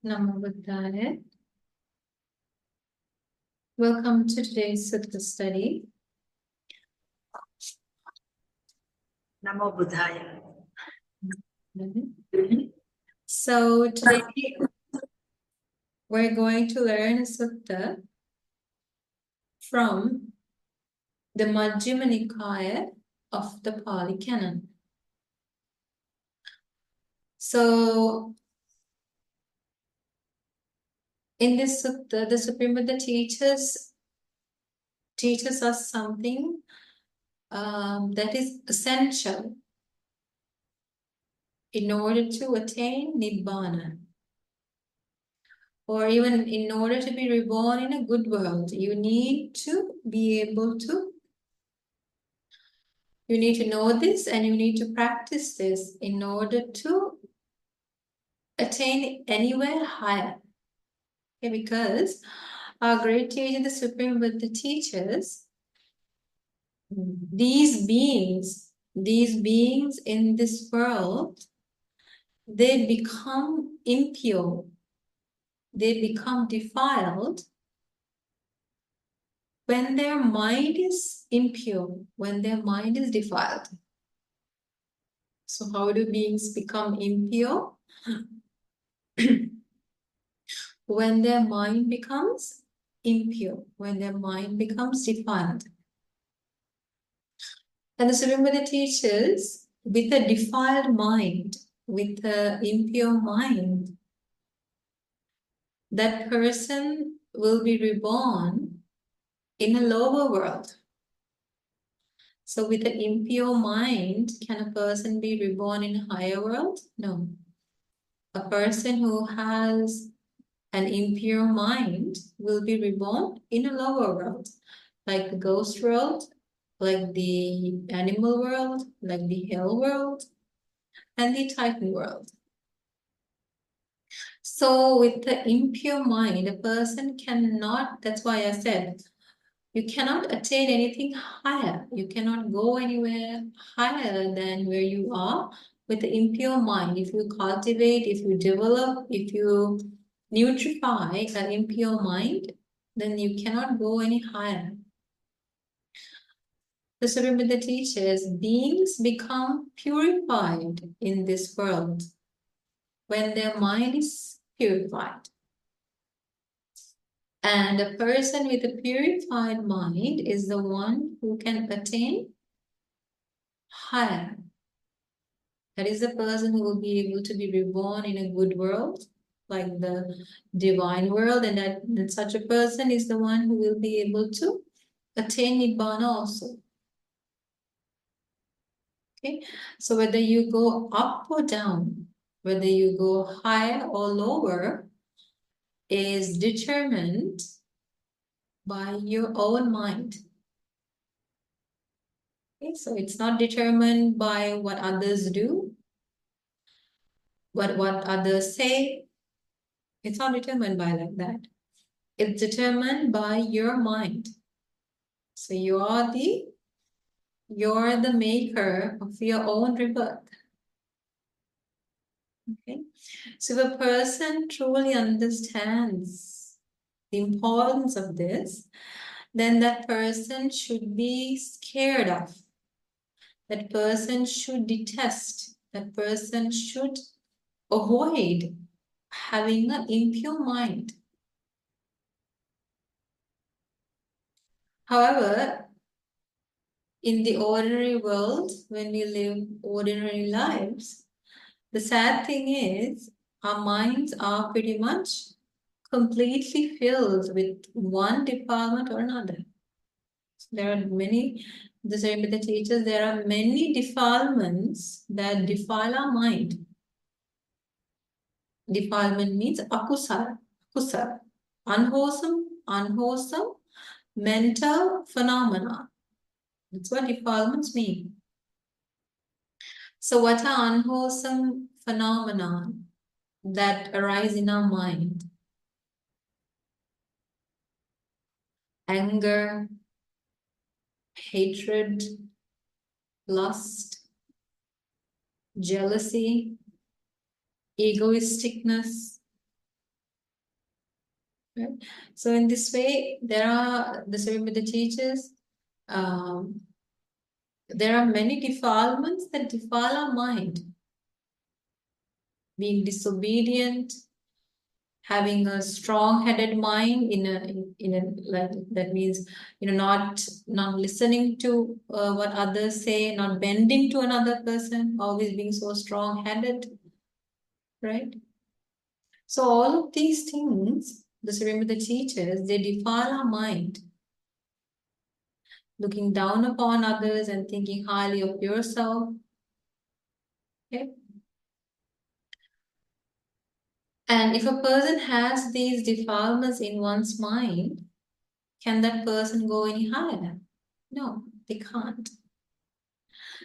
Namo Buddhaya. Welcome to today's Sutta study. Namo Buddhaya. So today we're going to learn a sutta from the Majjhima Nikaya of the Pali Canon. So in this sutta, the Supreme Buddha teaches us something that is essential in order to attain Nibbana. Or even in order to be reborn in a good world, you need to know this and you need to practice this in order to attain anywhere higher. Okay, because our great teacher, the Supreme Buddha, teaches these beings in this world, they become impure, they become defiled when their mind is impure, when their mind is defiled. So how do beings become impure? When their mind becomes impure, when their mind becomes defiled. And the Supreme Buddha teaches, with a defiled mind, with an impure mind, that person will be reborn in a lower world. So with an impure mind, can a person be reborn in a higher world? No. A person who has an impure mind will be reborn in a lower world, like the ghost world, like the animal world, like the hell world, and the Titan world. So with the impure mind, a person cannot, that's why I said, you cannot attain anything higher. You cannot go anywhere higher than where you are with the impure mind. If you cultivate, if you develop, if you nutrify an impure mind, then you cannot go any higher. The Supreme Buddha teaches beings become purified in this world when their mind is purified. And a person with a purified mind is the one who can attain higher. That is the person who will be able to be reborn in a good world, like the divine world, and that such a person is the one who will be able to attain Nibbana also. Okay, so whether you go up or down, whether you go higher or lower, is determined by your own mind. Okay, so it's not determined by what others do, what others say. It's not determined by like that. It's determined by your mind. So you're the maker of your own rebirth. Okay. So if a person truly understands the importance of this, then that person should be scared of. That person should detest. That person should avoid having an impure mind. However, in the ordinary world, when we live ordinary lives, the sad thing is our minds are pretty much completely filled with one defilement or another. So there are many, the same with the teachers, there are many defilements that defile our mind. Defilement means akusara, unwholesome mental phenomena. That's what defilements mean. So what are unwholesome phenomena that arise in our mind? Anger, hatred, lust, jealousy, egoisticness, Right? So in this way, there are the same with the teachers. There are many defilements that defile our mind. Being disobedient, having a strong-headed mind in a like that means not listening to what others say, not bending to another person, always being so strong-headed, right? So all of these things, just remember the teachers, they defile our mind. Looking down upon others and thinking highly of yourself. Okay. And if a person has these defilements in one's mind, can that person go any higher? No, they can't.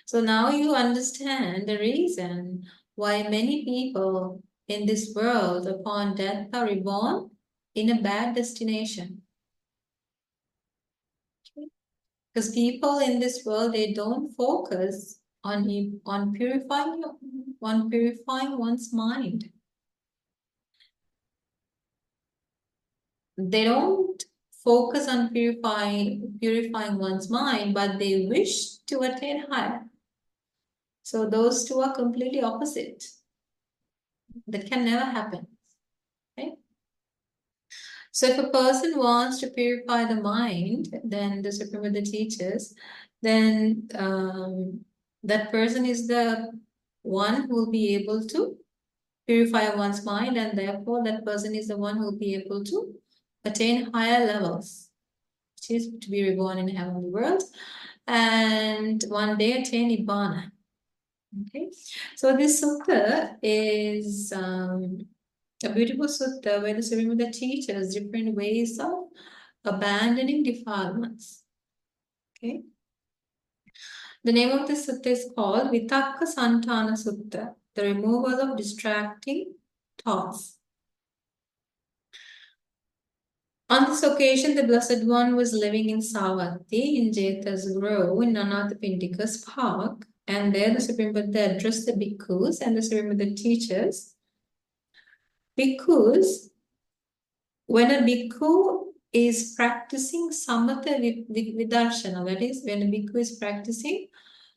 So now you understand the reason why many people in this world upon death are reborn in a bad destination. Because people in this world, they don't focus on purifying one's mind. They don't focus on purifying one's mind, but they wish to attain higher. So those two are completely opposite. That can never happen. Okay? So if a person wants to purify the mind, then the Supreme Buddha teaches, then that person is the one who will be able to purify one's mind, and therefore that person is the one who will be able to attain higher levels, which is to be reborn in heavenly world, and one day attain Nibbana. Okay, so this sutta is a beautiful sutta where the Supreme Buddha teaches different ways of abandoning defilements. Okay, the name of this sutta is called Vitakka Santana Sutta, the removal of distracting thoughts. On this occasion, the Blessed One was living in Savatthi in Jeta's Grove in Anathapindika's park, and there the Supreme Buddha addressed the bhikkhus and the Supreme Buddha teaches. Bhikkhus, when a bhikkhu is practicing samatha vidarshana, that is, when a bhikkhu is practicing,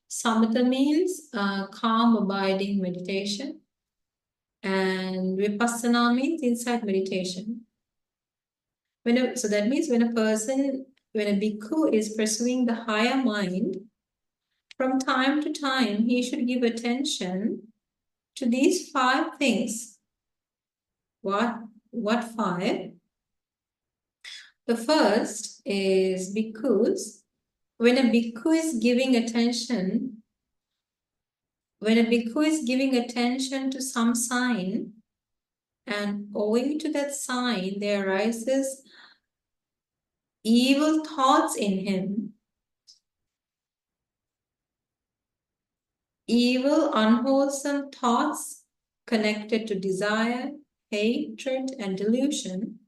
samatha means calm, abiding meditation, and vipassana means insight meditation. So that means when a bhikkhu is pursuing the higher mind, from time to time, he should give attention to these 5 things. What 5? The first is bhikkhus. When a bhikkhu is giving attention to some sign, and owing to that sign, there arises evil thoughts in him, evil, unwholesome thoughts connected to desire, hatred, and delusion,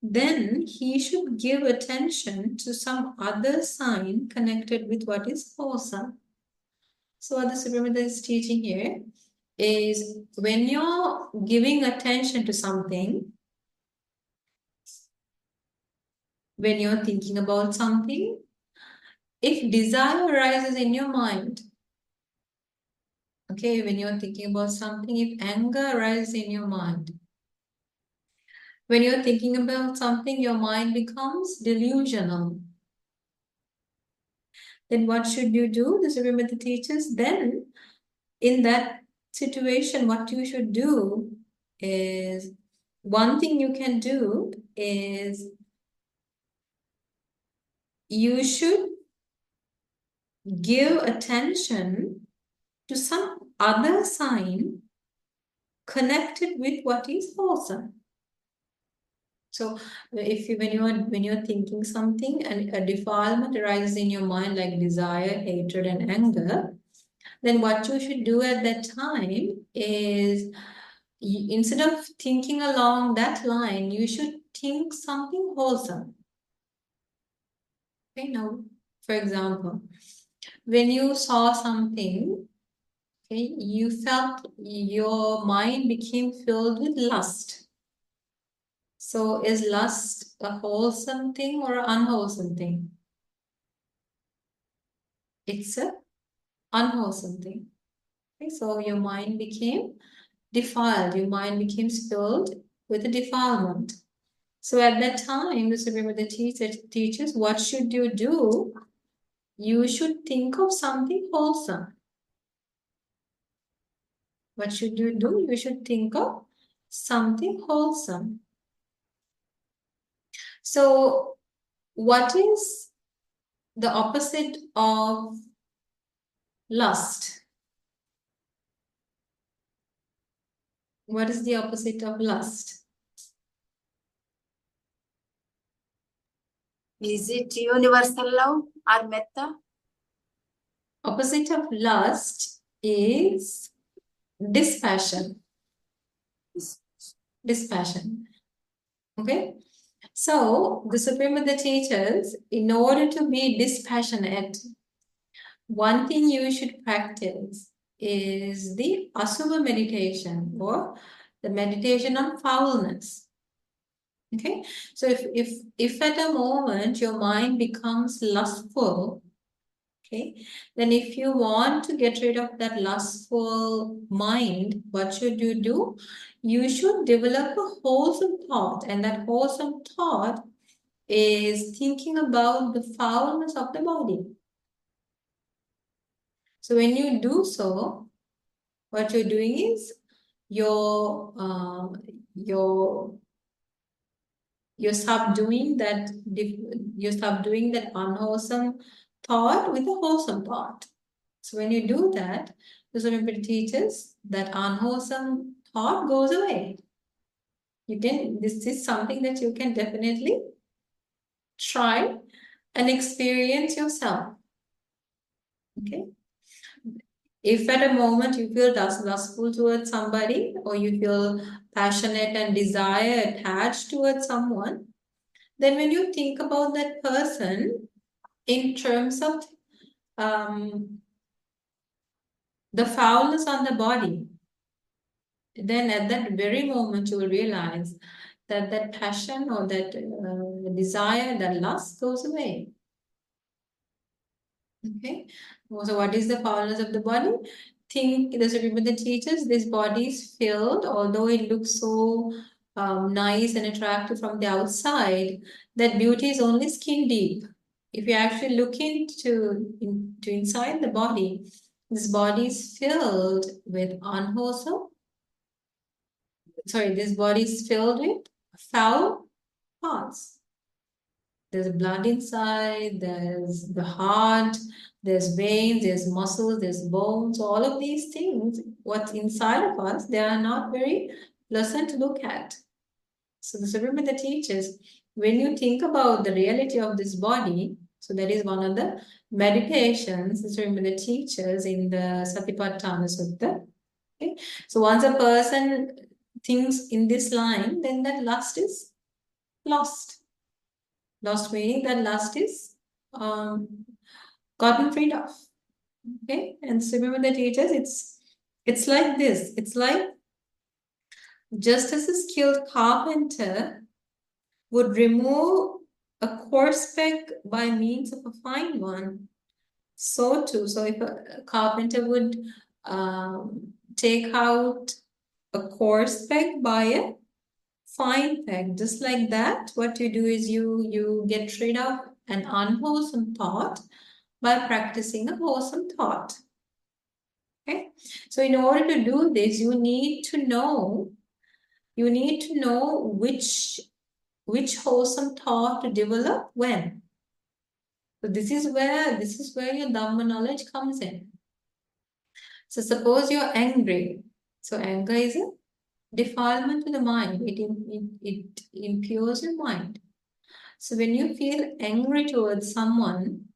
then he should give attention to some other sign connected with what is wholesome. So what the Supreme Buddha is teaching here is when you're giving attention to something, when you're thinking about something, if desire arises in your mind, okay, when you're thinking about something, if anger arises in your mind, when you're thinking about something, your mind becomes delusional. Then what should you do? The Supreme Buddha teaches, then in that situation, what you should do is, one thing you can do is you should give attention to some other sign connected with what is wholesome. So when you're thinking something and a defilement arises in your mind like desire, hatred, and anger, then what you should do at that time is instead of thinking along that line, you should think something wholesome. Okay, now, for example, when you saw something, okay, you felt your mind became filled with lust. So is lust a wholesome thing or an unwholesome thing? It's a unwholesome thing. Okay, so your mind became defiled, your mind became filled with a defilement. So at that time, the Supreme Buddha teaches, what should you do? You should think of something wholesome. What should you do? You should think of something wholesome. So what is the opposite of lust? What is the opposite of lust? Is it universal love or metta? Opposite of lust is dispassion. Dispassion. Okay? So the Supreme Buddha teaches, in order to be dispassionate, one thing you should practice is the Asubha meditation, or the meditation on foulness. Okay, so if at a moment your mind becomes lustful, okay, then if you want to get rid of that lustful mind, what should you do? You should develop a wholesome thought, and that wholesome thought is thinking about the foulness of the body. So when you do so, what you're doing is you're subduing that unwholesome thought with a wholesome thought. So when you do that, the Supreme teaches that unwholesome thought goes away. This is something that you can definitely try and experience yourself. Okay. If at a moment you feel lustful towards somebody, or you feel passionate and desire attached towards someone, then when you think about that person in terms of the foulness on the body, then at that very moment you will realize that that passion or that desire, that lust goes away. Okay, so what is the foulness of the body? Think the Supreme Buddha teaches this body is filled, although it looks so nice and attractive from the outside, that beauty is only skin deep. If you actually look into inside the body, this body is filled with this body is filled with foul parts. There's blood inside, there's the heart, there's veins, there's muscles, there's bones, all of these things, what's inside of us, they are not very pleasant to look at. So the Supreme Buddha teaches, when you think about the reality of this body, so that is one of the meditations the Supreme Buddha teaches in the Satipatthana Sutta. Okay? So once a person thinks in this line, then that lust is lost. Lost meaning that lust is gotten rid of. Okay, and so remember the teachers, it's like this. It's like just as a skilled carpenter would remove a coarse speck by means of a fine one, so too. So if a carpenter would take out a coarse speck by a fine peck, just like that, what you do is you get rid of an unwholesome thought by practicing a wholesome thought. Okay, so in order to do this, you need to know which wholesome thought to develop when. So this is where your Dhamma knowledge comes in. So suppose you're angry. So anger is a defilement to the mind. It impures your mind. So when you feel angry towards someone,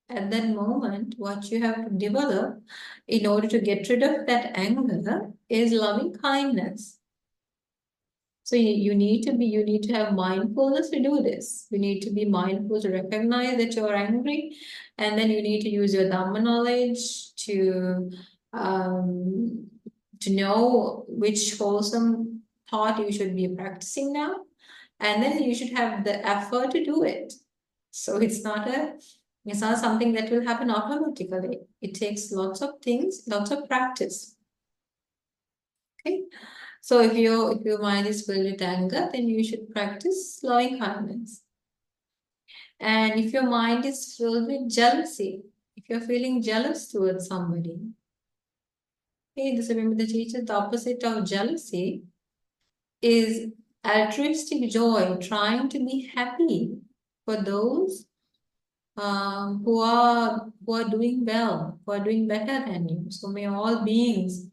at that moment, what you have to develop in order to get rid of that anger is loving kindness. So you need to have mindfulness to do this. You need to be mindful to recognize that you're angry, and then you need to use your Dhamma knowledge to know which wholesome thought you should be practicing now. and then you should have the effort to do it. So it's not something that will happen automatically. It takes lots of things, lots of practice. Okay. So if your mind is filled with anger, then you should practice loving kindness. And if your mind is filled with jealousy, if you're feeling jealous towards somebody, okay, this remember the teacher, the opposite of jealousy is altruistic joy, trying to be happy for those who are doing well, who are doing better than you. So may all beings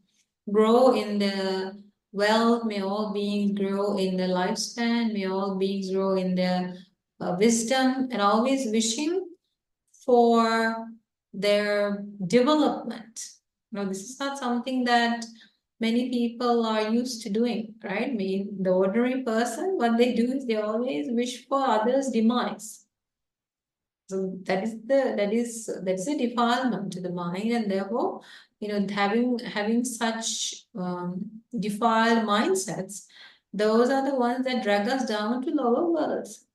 grow in their wealth, may all beings grow in their lifespan, may all beings grow in their wisdom, and always wishing for their development. Now, this is not something that many people are used to doing, right? I mean, the ordinary person, what they do is they always wish for others' demise. So that is a defilement to the mind, and therefore, having such defiled mindsets, those are the ones that drag us down to lower worlds.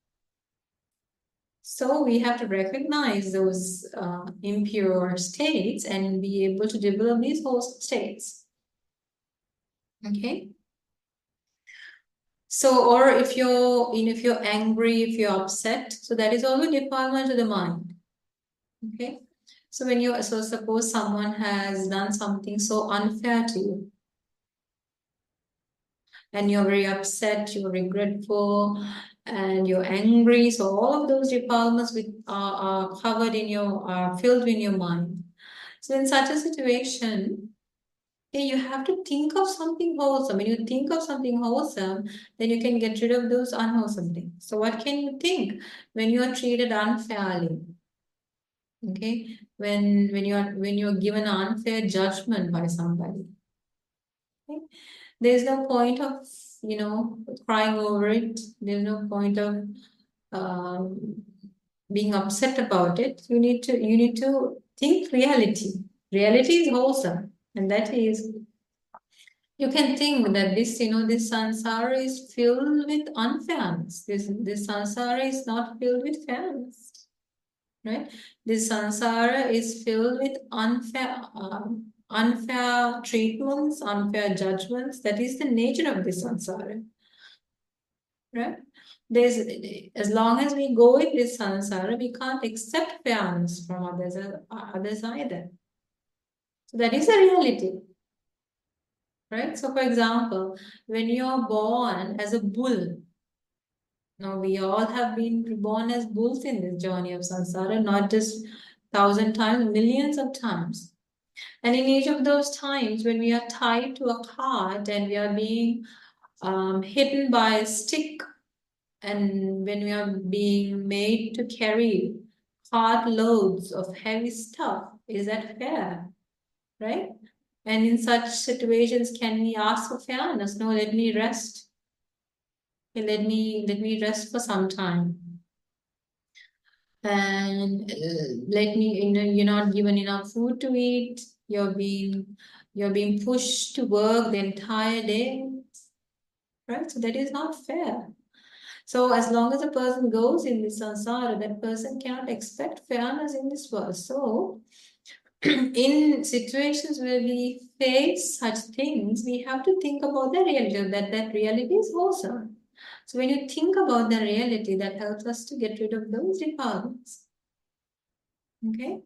So we have to recognize those impure states and be able to develop these wholesome states. Okay. So, or if you're angry, if you're upset, so that is also defilement to the mind. Okay. So suppose someone has done something so unfair to you, and you're very upset, you're regretful, and you're angry. So all of those defilements are covered are filled in your mind. So in such a situation, you have to think of something wholesome. When you think of something wholesome, then you can get rid of those unwholesome things. So what can you think when you are treated unfairly? Okay, when you're given an unfair judgment by somebody. Okay? There's no point of crying over it. There's no point of being upset about it. You need to think reality. Reality is wholesome, and that is, you can think that this samsara is filled with unfairness. This samsara is not filled with fairness. Right? This samsara is filled with unfair treatments, unfair judgments. That is the nature of this samsara. Right? As long as we go in this samsara, we can't accept fairness from others either. So that is a reality. Right? So for example, when you're born as a bull, now we all have been reborn as bulls in this journey of samsara, not just 1,000 times, millions of times. And in each of those times, when we are tied to a cart and we are being hidden by a stick, and when we are being made to carry cart loads of heavy stuff, is that fair? Right? And in such situations, can we ask for fairness? No, let me rest. Okay, let me rest for some time. And let me, you're not given enough food to eat. You're being pushed to work the entire day, right? So that is not fair. So as long as a person goes in this samsara, that person cannot expect fairness in this world. So in situations where we face such things, we have to think about the reality, that reality is wholesome. So when you think about the reality, that helps us to get rid of those defilements. Okay,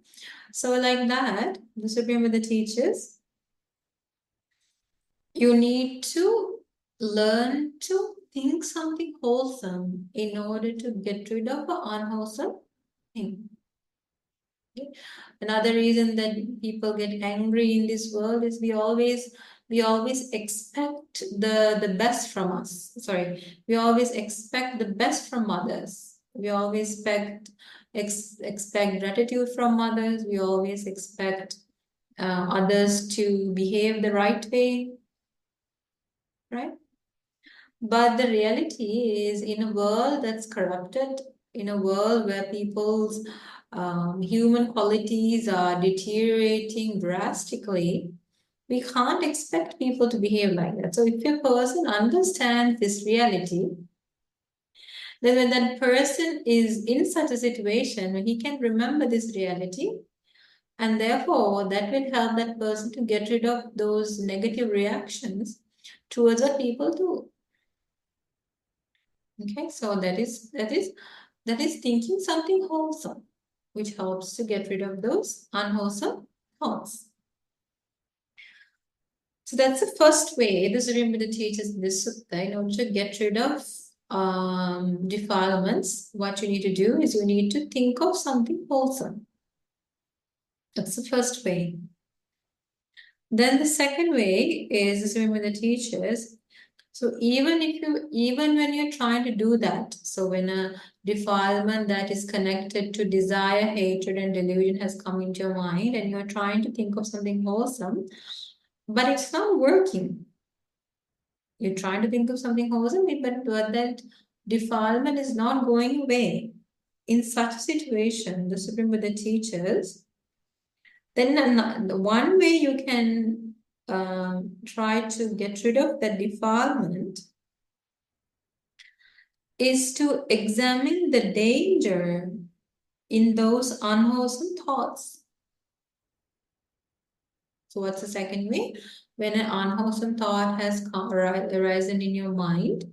so like that, this would be with the teachers. You need to learn to think something wholesome in order to get rid of an unwholesome thing. Okay? Another reason that people get angry in this world is we always expect the best from us. Sorry, we always expect the best from others. We always expect gratitude from others. We always expect others to behave the right way, right? But the reality is, in a world that's corrupted, in a world where people's human qualities are deteriorating drastically, we can't expect people to behave like that. So if a person understands this reality, Then when that person is in such a situation, he can remember this reality, and therefore that will help that person to get rid of those negative reactions towards the people too. Okay, so that is thinking something wholesome, which helps to get rid of those unwholesome thoughts. So that's the first way. This remember the teachers in this sutta, in order to get rid of defilements, what you need to do is you need to think of something wholesome. That's the first way. Then the second way is this remember the teachers. So even when you're trying to do that, so when a defilement that is connected to desire, hatred, and delusion has come into your mind, and you're trying to think of something wholesome, but it's not working. You're trying to think of something wholesome, but that defilement is not going away. In such a situation, the Supreme Buddha teaches, then one way you can try to get rid of that defilement is to examine the danger in those unwholesome thoughts. So what's the second way? When an unwholesome thought has arisen in your mind,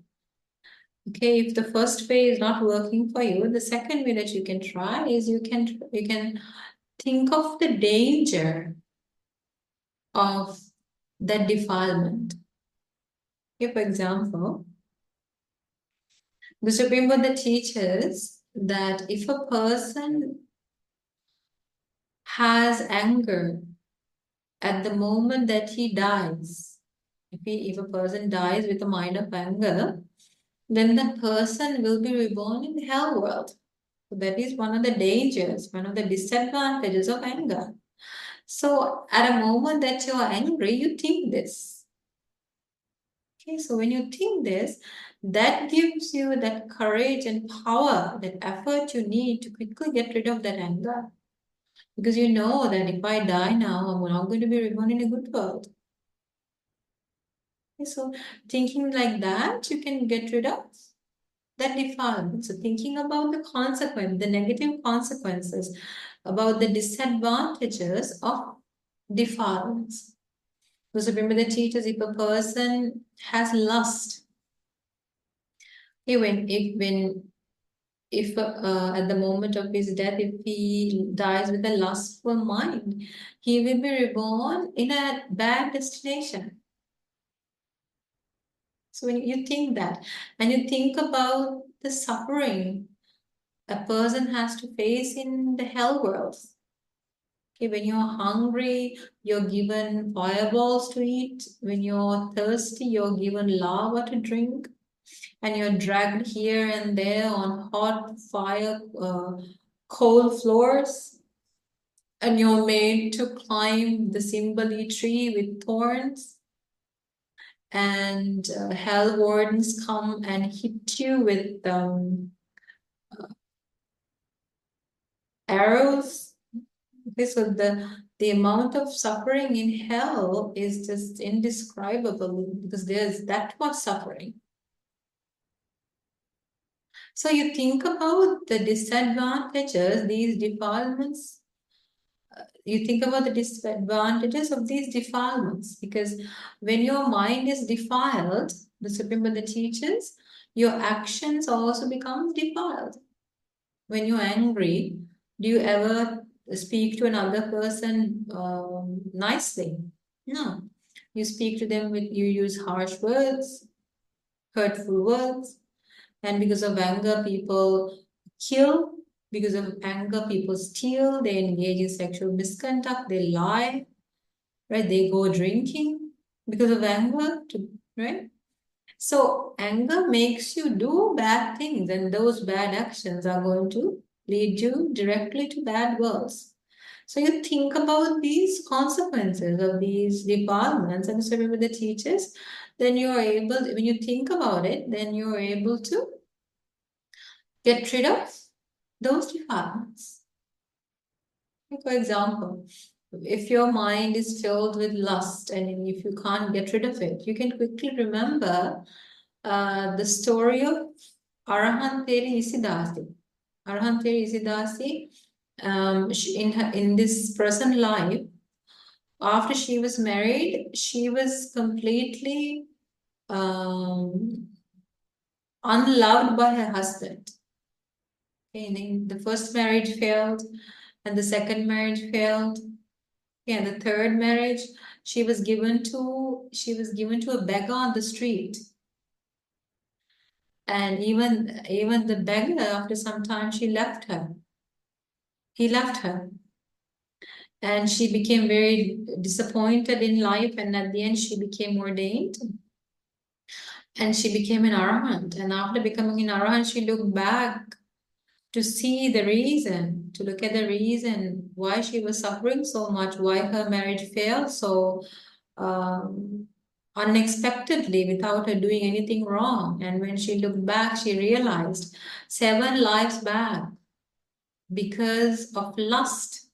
okay, if the first way is not working for you, the second way that you can try is you can think of the danger of that defilement. Okay, for example, the Supreme Buddha teaches that if a person has anger at the moment that he dies, if a person dies with a mind of anger, then the person will be reborn in the hell world. So that is one of the dangers, one of the disadvantages of anger. So at a moment that you are angry, you think this. Okay, so when you think this, that gives you that courage and power, that effort you need to quickly get rid of that anger. Because you know that if I die now, I'm not going to be reborn in a good world. Okay, so thinking like that, you can get rid of that defilement. So thinking about the consequence, the negative consequences, about the disadvantages of defilements. Because remember the teachers, if a person has lust, even if at the moment of his death, if he dies with a lustful mind, he will be reborn in a bad destination. So when you think that, and you think about the suffering a person has to face in the hell world. Okay, when you're hungry, you're given fireballs to eat. When you're thirsty, you're given lava to drink. And you're dragged here and there on hot fire, coal floors. And you're made to climb the Simbali tree with thorns. And hell wardens come and hit you with arrows. Okay, so the amount of suffering in hell is just indescribable because there's that much suffering. So you think about the disadvantages, these defilements, you think about the disadvantages of these defilements because when your mind is defiled, the Supreme Buddha teaches, your actions also become defiled. When you're angry, do you ever speak to another person nicely? No. You speak to them you use harsh words, hurtful words, and because of anger, people kill. Because of anger, people steal, they engage in sexual misconduct, they lie, right? They go drinking because of anger, right? So anger makes you do bad things, and those bad actions are going to lead you directly to bad worlds. So you think about these consequences of these defilements, and so remember the teachers, then you are able, when you think about it, then you are able to get rid of those defilements. For example, if your mind is filled with lust and if you can't get rid of it, you can quickly remember the story of Arahanteri Isidasi. Arahanteri Isidasi, in this present life, after she was married, she was completely unloved by her husband. Okay, and the first marriage failed, and the second marriage failed. Okay, and the third marriage, she was given to a beggar on the street. And even the beggar, after some time, she left her. He left her. And she became very disappointed in life, and at the end she became ordained. And she became an arahant. And after becoming an arahant, she looked back to see the reason, to look at the reason why she was suffering so much, why her marriage failed so um, unexpectedly without her doing anything wrong. And when she looked back, she realized 7 lives back, because of lust.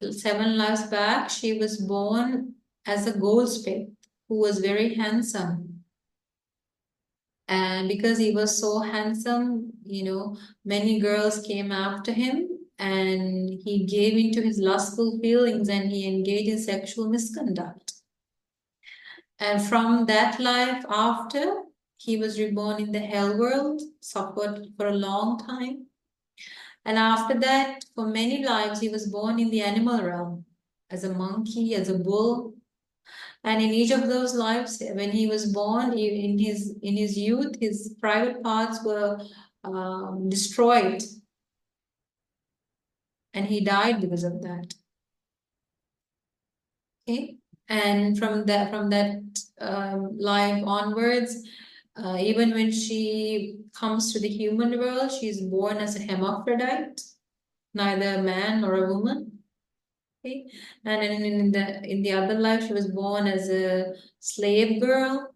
7 lives back, she was born as a goldsmith who was very handsome. And because he was so handsome, many girls came after him, and he gave into his lustful feelings and he engaged in sexual misconduct. And from that life after, he was reborn in the hell world, suffered for a long time. And after that, for many lives, he was born in the animal realm, as a monkey, as a bull. And in each of those lives, when he was born, in his youth, his private parts were destroyed, and he died because of that. Okay, and from that life onwards, even when she comes to the human world, she's born as a hermaphrodite, neither a man nor a woman. Okay, and in the other life, she was born as a slave girl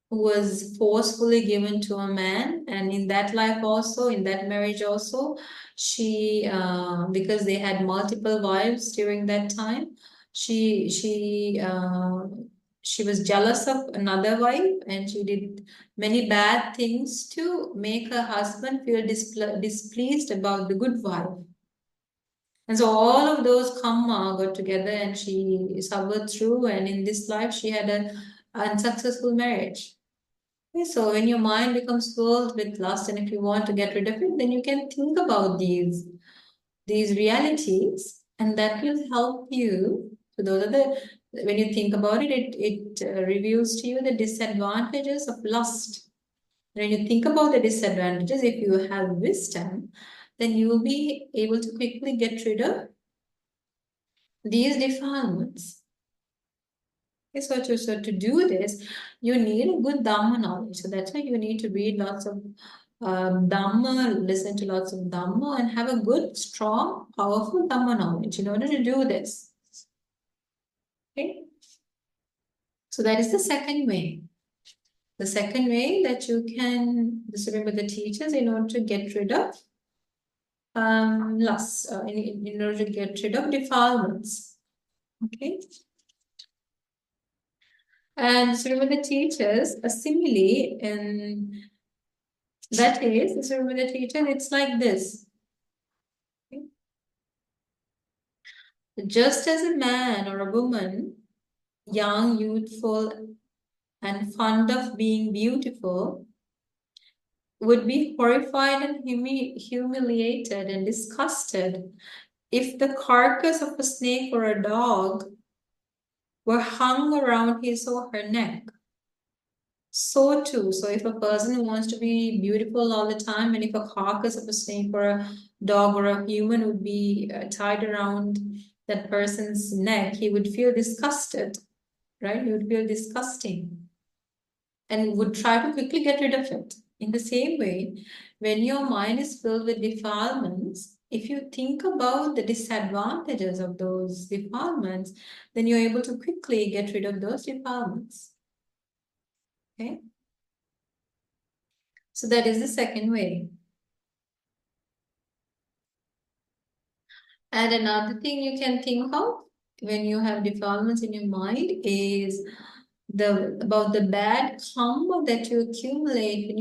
who was forcefully given to a man, and in that life also, in that marriage also, she because they had multiple wives during that time, she was jealous of another wife, and she did many bad things to make her husband feel displeased about the good wife. And so all of those karma got together, and she suffered through, and in this life she had an unsuccessful marriage. Okay, so when your mind becomes filled with lust, and if you want to get rid of it, then you can think about these realities, and that will help you. So those are when you think about it, it reveals to you the disadvantages of lust. When you think about the disadvantages, if you have wisdom, then you will be able to quickly get rid of these defilements. Okay, so to do this, you need a good Dhamma knowledge. So that's why you need to read lots of Dhamma, listen to lots of Dhamma, and have a good, strong, powerful Dhamma knowledge in order to do this. Okay? So that is the second way. The second way that you can remember the teachers in order to get rid of lust, in order to get rid of defilements. Okay? And so remember the teachers, a simile, and that is, so remember the teacher, it's like this. Okay? Just as a man or a woman, young, youthful, and fond of being beautiful, would be horrified and humiliated and disgusted if the carcass of a snake or a dog were hung around his or her neck. So too, so if a person wants to be beautiful all the time, and if a carcass of a snake or a dog or a human would be tied around that person's neck, he would feel disgusted, right? He would feel disgusting and would try to quickly get rid of it. In the same way, when your mind is filled with defilements, if you think about the disadvantages of those defilements, then you're able to quickly get rid of those defilements. Okay? So that is the second way. And another thing you can think of when you have defilements in your mind is about the bad karma that you accumulate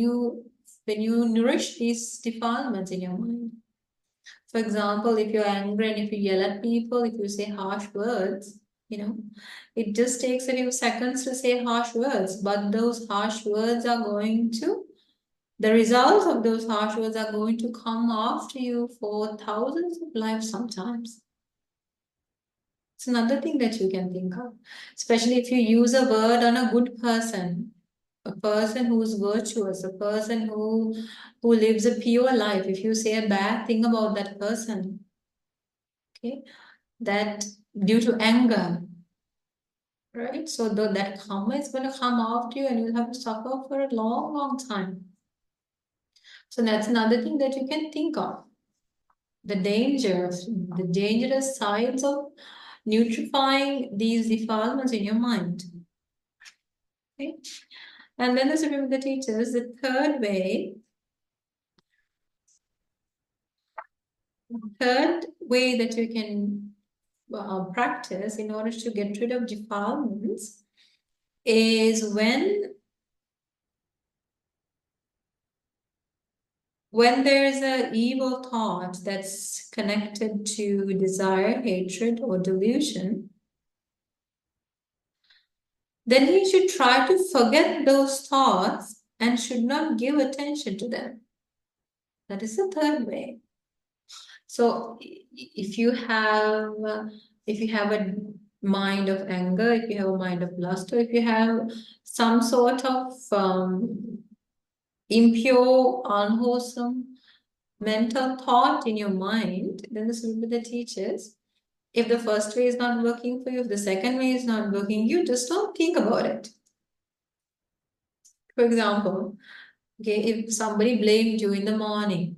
when you nourish these defilements in your mind. For example, if you're angry and if you yell at people, if you say harsh words, it just takes a few seconds to say harsh words, but those harsh words are the results of those harsh words are going to come after you for thousands of lives sometimes. It's another thing that you can think of, especially if you use a word on a good person, a person who's virtuous, a person who lives a pure life. If you say a bad thing about that person, okay, that due to anger, right? So that karma is going to come after you and you'll have to suffer for a long, long time. So that's another thing that you can think of. The dangerous sides of nutrifying these defilements in your mind. Okay? And then there's the teachers, the third way that you can practice in order to get rid of defilements is when there's an evil thought that's connected to desire, hatred, or delusion, then you should try to forget those thoughts and should not give attention to them. That is the third way. So if you have a mind of anger, if you have a mind of lust, or if you have some sort of impure, unwholesome mental thought in your mind, then this will be the teachers. If the first way is not working for you, if the second way is not working, you just don't think about it. For example, okay, if somebody blamed you in the morning,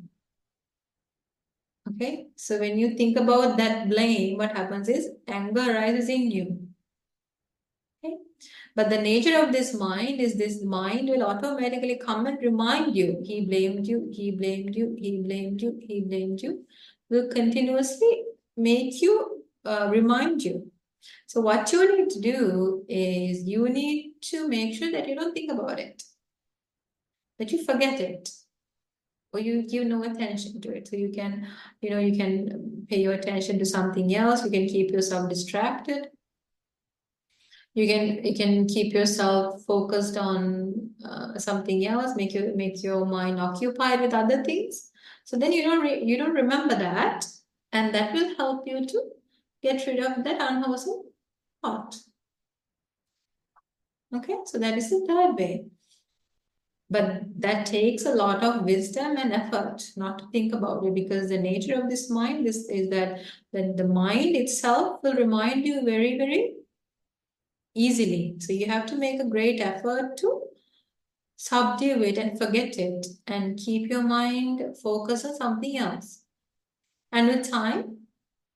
okay, so when you think about that blame, what happens is anger arises in you. Okay, but the nature of this mind will automatically come and remind you, he blamed you, he blamed you, he blamed you, he blamed you, will continuously make you remind you. So what you need to do is you need to make sure that you don't think about it, that you forget it, or you give no attention to it. So you can pay your attention to something else. You can keep yourself distracted. You can keep yourself focused on something else. Make your mind occupied with other things. So then you don't remember that, and that will help you to get rid of that unwholesome thought. Okay, so that is the third way. But that takes a lot of wisdom and effort not to think about it, because the nature of this mind is that the mind itself will remind you very, very easily. So you have to make a great effort to subdue it and forget it and keep your mind focused on something else. And with time,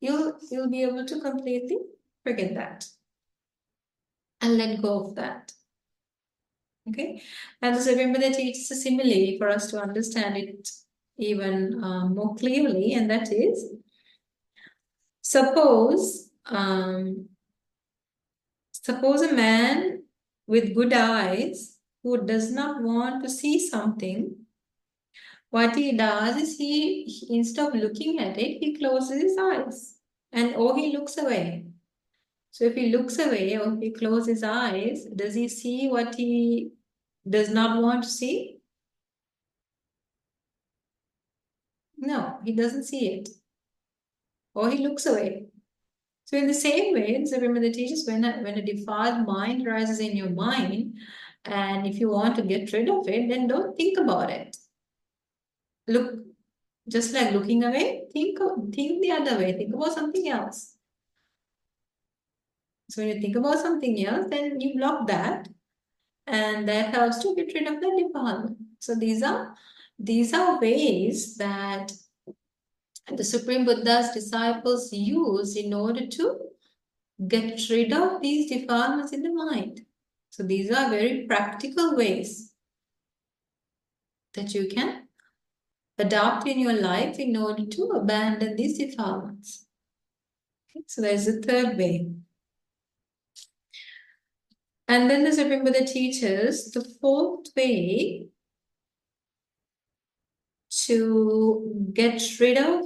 you'll be able to completely forget that and let go of that. Okay, and so remember that it's a simile for us to understand it even more clearly, and that is, suppose a man with good eyes who does not want to see something, what he does is he instead of looking at it, he closes his eyes or he looks away. So if he looks away or if he closes his eyes, does he see what he does not want to see? No, he doesn't see it. Or he looks away. So in the same way, so remember the teachers, when a defiled mind arises in your mind, and if you want to get rid of it, then don't think about it. Look, just like looking away, think the other way, think about something else. So when you think about something else, then you block that, and that helps to get rid of the defilement. So these are ways that the Supreme Buddha's disciples use in order to get rid of these defilements in the mind. So these are very practical ways that you can adopt in your life in order to abandon these defilements. Okay, so there's the third way. And then the Supreme Buddha teaches the fourth way to get rid of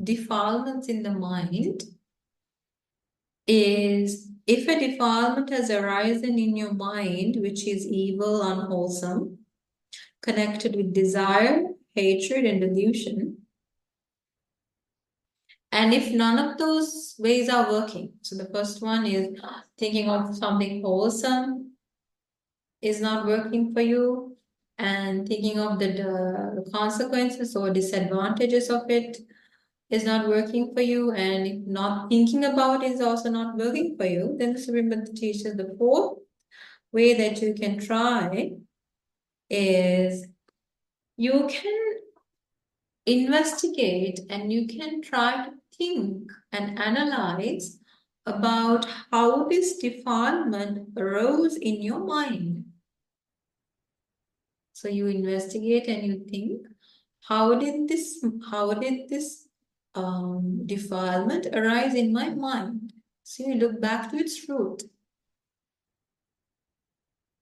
defilements in the mind is if a defilement has arisen in your mind, which is evil, unwholesome, connected with desire, hatred, and delusion, and if none of those ways are working, so the first one is thinking of something wholesome is not working for you, and thinking of the consequences or disadvantages of it is not working for you, and if not thinking about it is also not working for you, then the Supreme Buddha teaches the fourth way that you can try is you can investigate and you can try to think and analyze about how this defilement arose in your mind. So you investigate and you think, how did this defilement arise in my mind? So you look back to its root.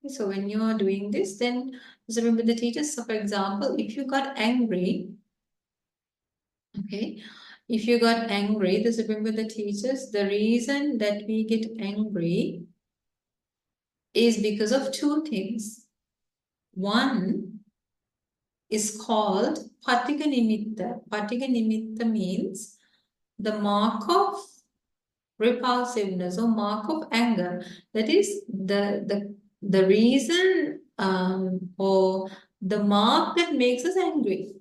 So when you are doing this, then just remember the teachers. So for example, if you got angry, okay, if you got angry, just remember the teachers, the reason that we get angry is because of two things. One is called patika nimitta. Patika nimitta means the mark of repulsiveness or mark of anger. That is the reason or the mark that makes us angry.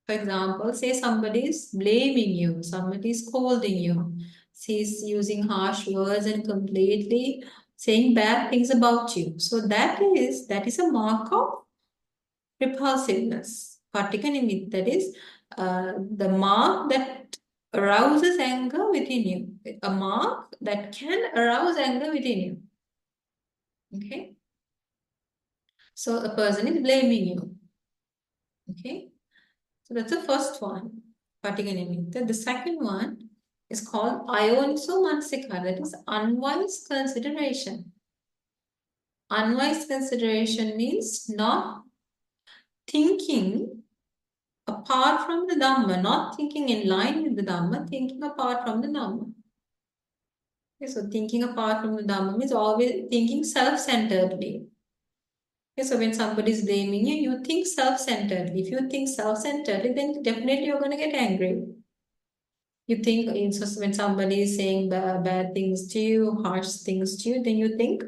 For example, say somebody is blaming you, somebody is scolding you, she's using harsh words and completely saying bad things about you. So that is a mark of repulsiveness. Patika nimitta, that is the mark that arouses anger within you. A mark that can arouse anger within you. Okay? So a person is blaming you. Okay? So that's the first one, patika nimitta. The second one is called ayoniso manasikara, that is unwise consideration. Unwise consideration means not thinking apart from the Dhamma, not thinking in line with the Dhamma, thinking apart from the Dhamma. Okay, so thinking apart from the Dhamma means always thinking self-centeredly. Okay, so when somebody is blaming you, you think self-centeredly. If you think self-centeredly, then definitely you're going to get angry. You think when somebody is saying bad things to you, harsh things to you, then you think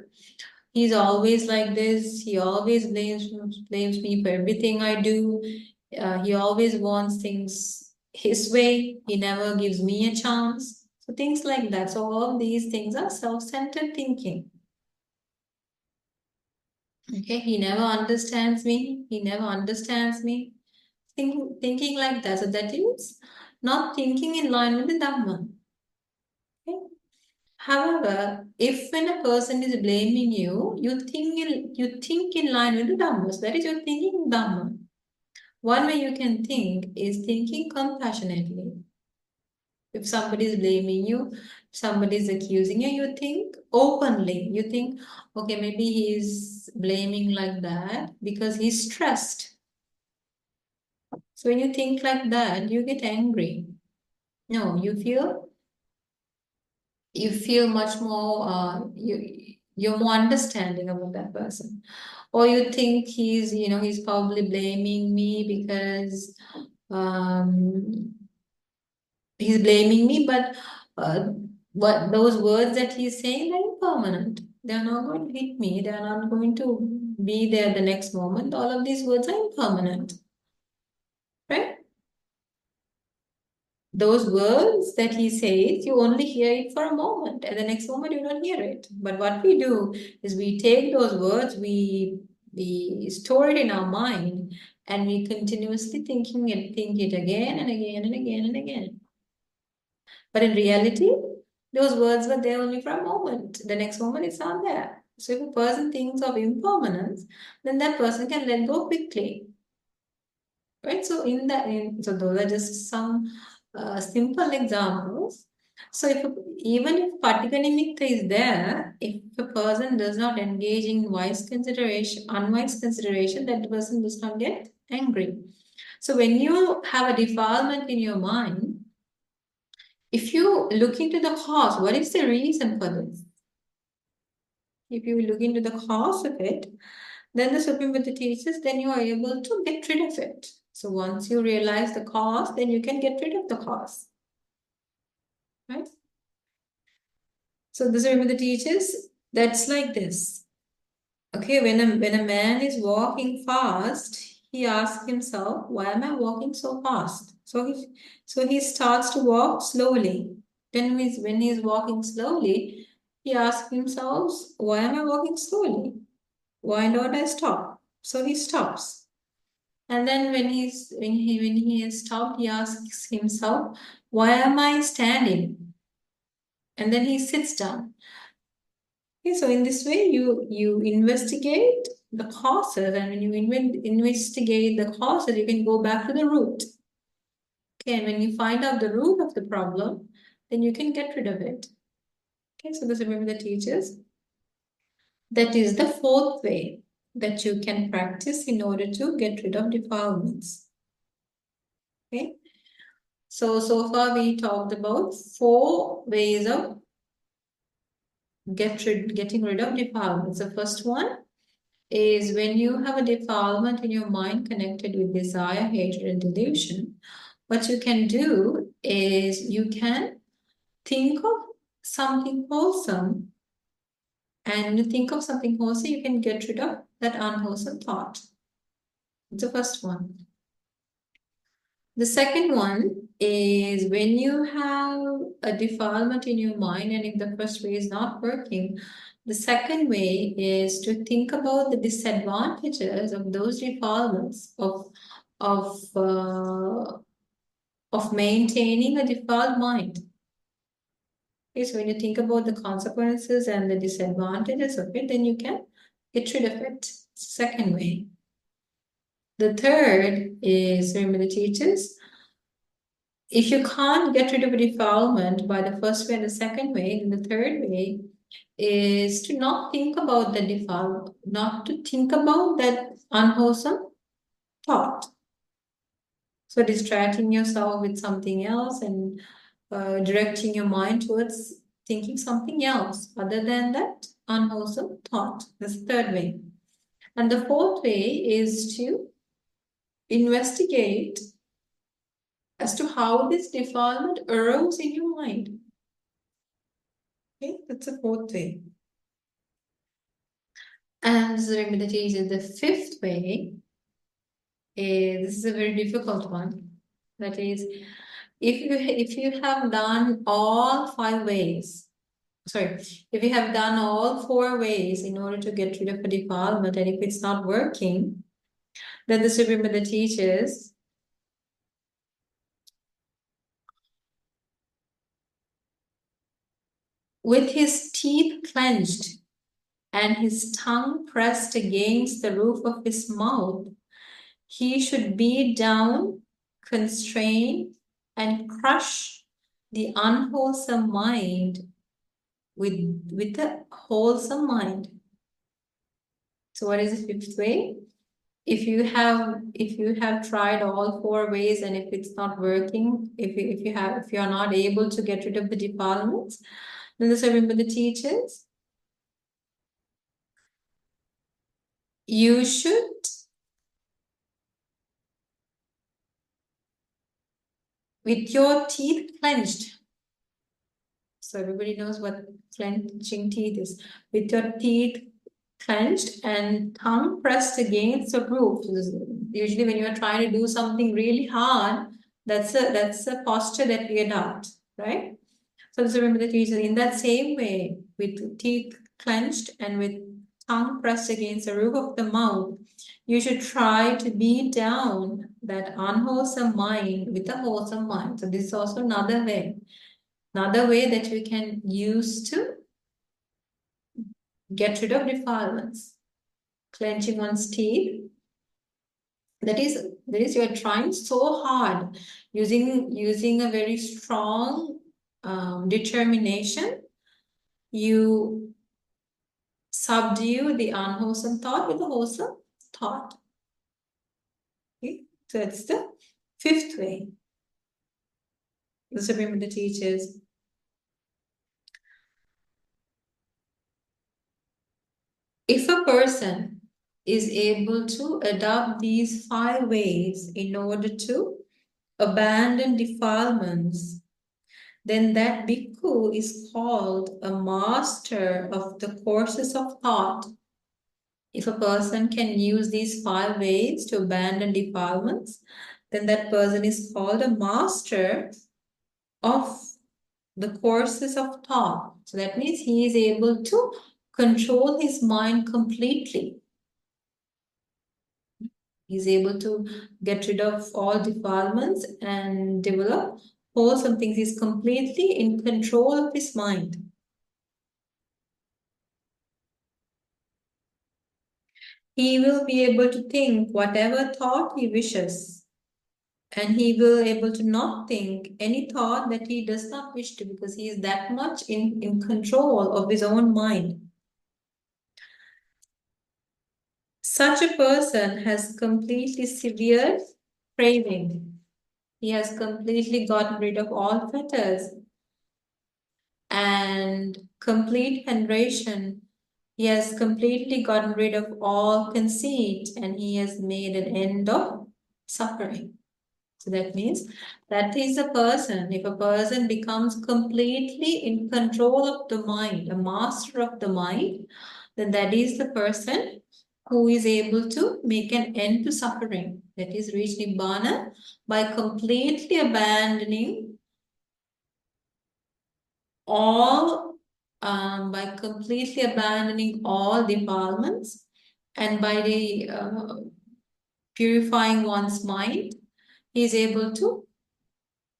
he's always like this. He always blames me for everything I do. He always wants things his way. He never gives me a chance. So things like that. So all these things are self-centered thinking. Okay, he never understands me. He never understands me. Thinking like that. So that is not thinking in line with the Dhamma. Okay. However, if when a person is blaming you, you think in line with the Dhamma. So that is your thinking Dhamma. One way you can think is thinking compassionately. If somebody is blaming you, somebody is accusing you, you think openly. You think, okay, maybe he is blaming like that because he's stressed. So when you think like that, you get angry. No, you feel much more you're more understanding about that person. Or you think he's probably blaming me because um he's blaming me, but what those words that he's saying, they're impermanent. They're not going to hit me, they're not going to be there the next moment. All of these words are impermanent. Right? Those words that he says, you only hear it for a moment, and the next moment you don't hear it. But what we do is we take those words, we store it in our mind, and we continuously think it again and again and again and again. But in reality, those words were there only for a moment. The next moment it's not there. So if a person thinks of impermanence, then that person can let go quickly. Right? So so those are just some simple examples. So even if patika nimitta is there, if a person does not engage in wise consideration, unwise consideration, that person does not get angry. So when you have a defilement in your mind, if you look into the cause, what is the reason for this? If you look into the cause of it, then the Supreme Buddha teaches, then you are able to get rid of it. So once you realize the cause, then you can get rid of the cause. Right? So the Supreme Buddha teaches, that's like this. Okay, when a man is walking fast, he asks himself, why am I walking so fast? So he starts to walk slowly. Then when he's walking slowly, he asks himself, why am I walking slowly? Why don't I stop? So he stops. And then when he is stopped, he asks himself, why am I standing? And then he sits down. Okay, so in this way, you investigate the causes, and when you investigate the causes, you can go back to the root. Okay, and when you find out the root of the problem, then you can get rid of it. Okay, so this is remember the teachers. That is the fourth way that you can practice in order to get rid of defilements. Okay, so far we talked about 4 ways of getting rid of defilements. The first one is when you have a defilement in your mind connected with desire, hatred, and delusion, what you can do is you can think of something wholesome. And when you think of something wholesome, you can get rid of that unwholesome thought. It's the first one. The second one is when you have a defilement in your mind, and if the first way is not working, the second way is to think about the disadvantages of those defilements of uh, of maintaining a defiled mind. Okay, so when you think about the consequences and the disadvantages of it, then you can get rid of it. Second way. The third is, remember the teachers, if you can't get rid of a defilement by the first way and the second way, then the third way is to not think about the defilement, not to think about that unwholesome thought. So distracting yourself with something else and directing your mind towards thinking something else other than that unwholesome thought. That's the third way. And the fourth way is to investigate as to how this defilement arose in your mind. Okay, that's the fourth way. And remember the teacher, the fifth way is, this is a very difficult one. That is, if you have done all 5 ways, sorry, if you have done all 4 ways in order to get rid of a defilement, and if it's not working, then the Supreme Buddha teaches, with his teeth clenched and his tongue pressed against the roof of his mouth, he should beat down, constrain, and crush the unwholesome mind with a wholesome mind. So what is the fifth way? If you have tried all 4 ways, and if it's not working, if you are not able to get rid of the defilements, then the Supreme Buddha teaches you should with your teeth clenched. So everybody knows what clenching teeth is. With your teeth clenched and tongue pressed against the roof. Usually when you're trying to do something really hard, that's a posture that we adopt, right? So just remember the teacher in that same way, with teeth clenched and with tongue pressed against the roof of the mouth, you should try to beat down that unwholesome mind with a wholesome mind. So this is also another way that you can use to get rid of defilements. Clenching one's teeth. That is, you're trying so hard, using a very strong determination, you subdue the unwholesome thought with a wholesome thought. Okay? So that's the fifth way. The Supreme Buddha teaches. If a person is able to adopt these 5 ways in order to abandon defilements, then that bhikkhu is called a master of the courses of thought. If a person can use these 5 ways to abandon defilements, then that person is called a master of the courses of thought. So that means he is able to control his mind completely. He's able to get rid of all defilements and develop wholesome things. He's completely in control of his mind. He will be able to think whatever thought he wishes. And he will be able to not think any thought that he does not wish to, because he is that much in control of his own mind. Such a person has completely severed craving. He has completely gotten rid of all fetters and complete veneration. He has completely gotten rid of all conceit, and he has made an end of suffering. So that means that is a person. If a person becomes completely in control of the mind, a master of the mind, then that is the person who is able to make an end to suffering. That is, reach Nibbana by completely abandoning all, by completely abandoning all defilements, and by the purifying one's mind, he is able to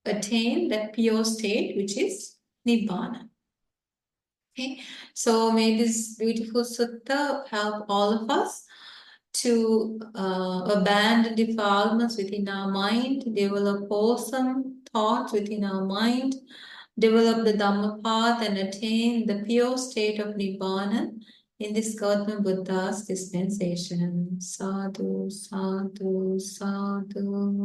attain that pure state, which is Nibbana. Okay, so may this beautiful sutta help all of us to abandon defilements within our mind, develop wholesome thoughts within our mind, develop the Dhamma path, and attain the pure state of Nibbana in this Gautama Buddha's dispensation. Sadhu, sadhu, sadhu.